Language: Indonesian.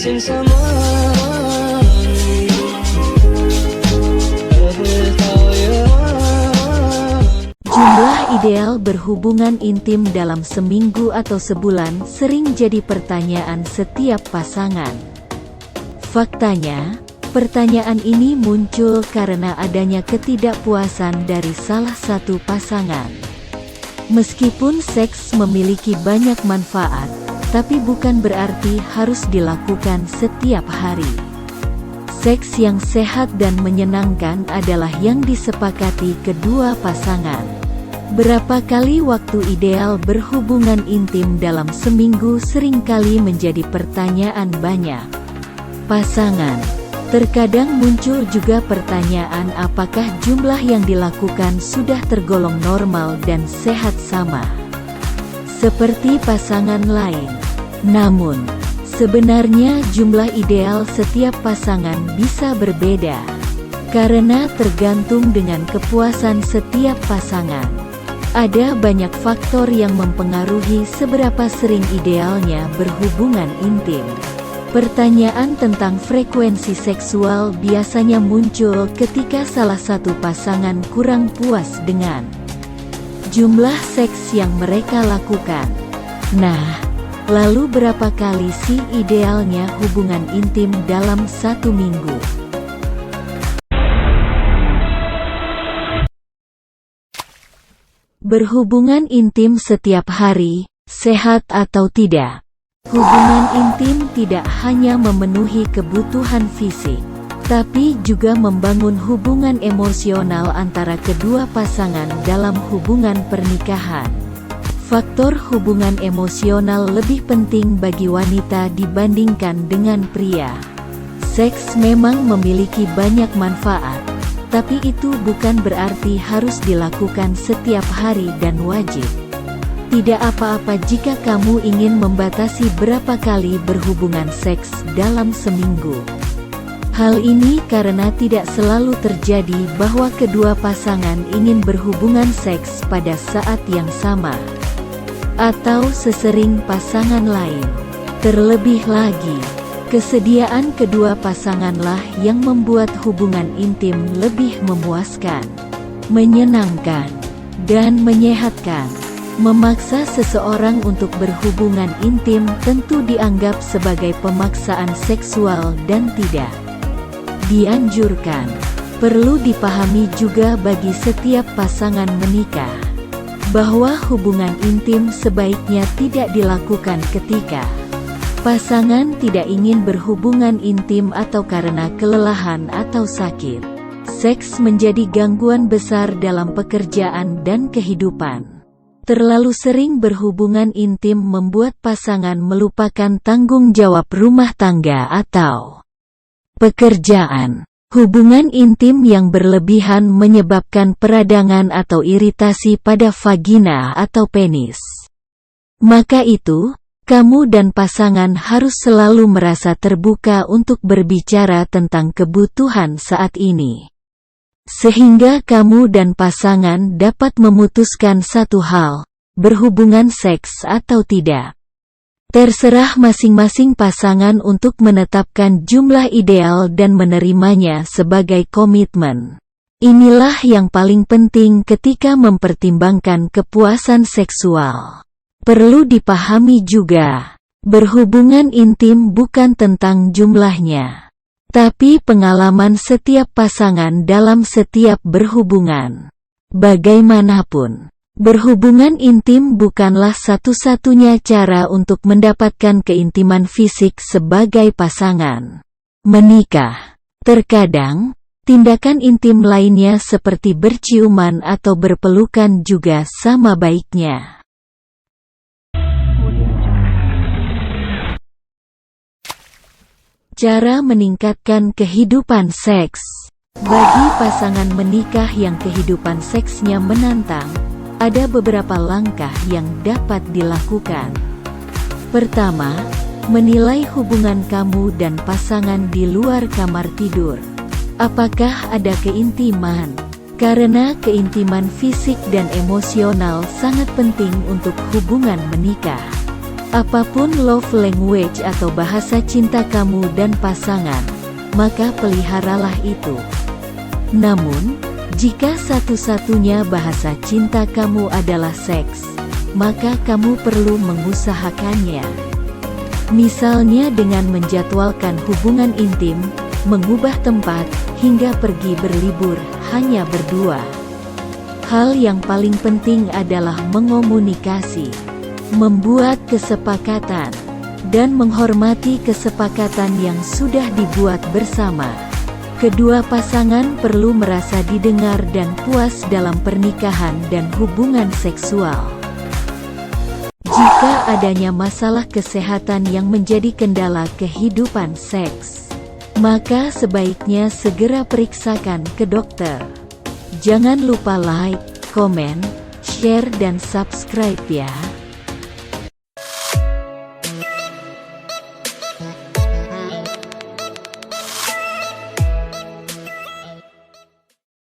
sin samaan. Jumlah ideal berhubungan intim dalam seminggu atau sebulan sering jadi pertanyaan setiap pasangan. Faktanya, pertanyaan ini muncul karena adanya ketidakpuasan dari salah satu pasangan. Meskipun seks memiliki banyak manfaat, tapi bukan berarti harus dilakukan setiap hari. Seks yang sehat dan menyenangkan adalah yang disepakati kedua pasangan. Berapa kali waktu ideal berhubungan intim dalam seminggu seringkali menjadi pertanyaan banyak pasangan. Terkadang muncul juga pertanyaan apakah jumlah yang dilakukan sudah tergolong normal dan sehat sama seperti pasangan lain. Namun, sebenarnya jumlah ideal setiap pasangan bisa berbeda, karena tergantung dengan kepuasan setiap pasangan. Ada banyak faktor yang mempengaruhi seberapa sering idealnya berhubungan intim. Pertanyaan tentang frekuensi seksual biasanya muncul ketika salah satu pasangan kurang puas dengan jumlah seks yang mereka lakukan. Nah, lalu berapa kali sih idealnya hubungan intim dalam satu minggu? Berhubungan intim setiap hari, sehat atau tidak? Hubungan intim tidak hanya memenuhi kebutuhan fisik, tapi juga membangun hubungan emosional antara kedua pasangan dalam hubungan pernikahan. Faktor hubungan emosional lebih penting bagi wanita dibandingkan dengan pria. Seks memang memiliki banyak manfaat, tapi itu bukan berarti harus dilakukan setiap hari dan wajib. Tidak apa-apa jika kamu ingin membatasi berapa kali berhubungan seks dalam seminggu. Hal ini karena tidak selalu terjadi bahwa kedua pasangan ingin berhubungan seks pada saat yang sama, atau sesering pasangan lain. Terlebih lagi, kesediaan kedua pasanganlah yang membuat hubungan intim lebih memuaskan, menyenangkan, dan menyehatkan. Memaksa seseorang untuk berhubungan intim tentu dianggap sebagai pemaksaan seksual dan tidak dianjurkan. Perlu dipahami juga bagi setiap pasangan menikah, bahwa hubungan intim sebaiknya tidak dilakukan ketika pasangan tidak ingin berhubungan intim atau karena kelelahan atau sakit. Seks menjadi gangguan besar dalam pekerjaan dan kehidupan. Terlalu sering berhubungan intim membuat pasangan melupakan tanggung jawab rumah tangga atau pekerjaan. Hubungan intim yang berlebihan menyebabkan peradangan atau iritasi pada vagina atau penis. Maka itu, kamu dan pasangan harus selalu merasa terbuka untuk berbicara tentang kebutuhan saat ini, sehingga kamu dan pasangan dapat memutuskan satu hal, berhubungan seks atau tidak. Terserah masing-masing pasangan untuk menetapkan jumlah ideal dan menerimanya sebagai komitmen. Inilah yang paling penting ketika mempertimbangkan kepuasan seksual. Perlu dipahami juga, berhubungan intim bukan tentang jumlahnya, tapi pengalaman setiap pasangan dalam setiap berhubungan. Bagaimanapun, berhubungan intim bukanlah satu-satunya cara untuk mendapatkan keintiman fisik sebagai pasangan menikah. Terkadang, tindakan intim lainnya seperti berciuman atau berpelukan juga sama baiknya. Cara meningkatkan kehidupan seks. Bagi pasangan menikah yang kehidupan seksnya menantang, ada beberapa langkah yang dapat dilakukan. Pertama, menilai hubungan kamu dan pasangan di luar kamar tidur. Apakah ada keintiman? Karena keintiman fisik dan emosional sangat penting untuk hubungan menikah. Apapun love language atau bahasa cinta kamu dan pasangan, maka peliharalah itu. Namun, jika satu-satunya bahasa cinta kamu adalah seks, maka kamu perlu mengusahakannya. Misalnya dengan menjadwalkan hubungan intim, mengubah tempat, hingga pergi berlibur, hanya berdua. Hal yang paling penting adalah mengomunikasi, membuat kesepakatan, dan menghormati kesepakatan yang sudah dibuat bersama. Kedua pasangan perlu merasa didengar dan puas dalam pernikahan dan hubungan seksual. Jika adanya masalah kesehatan yang menjadi kendala kehidupan seks, maka sebaiknya segera periksakan ke dokter. Jangan lupa like, komen, share dan subscribe ya.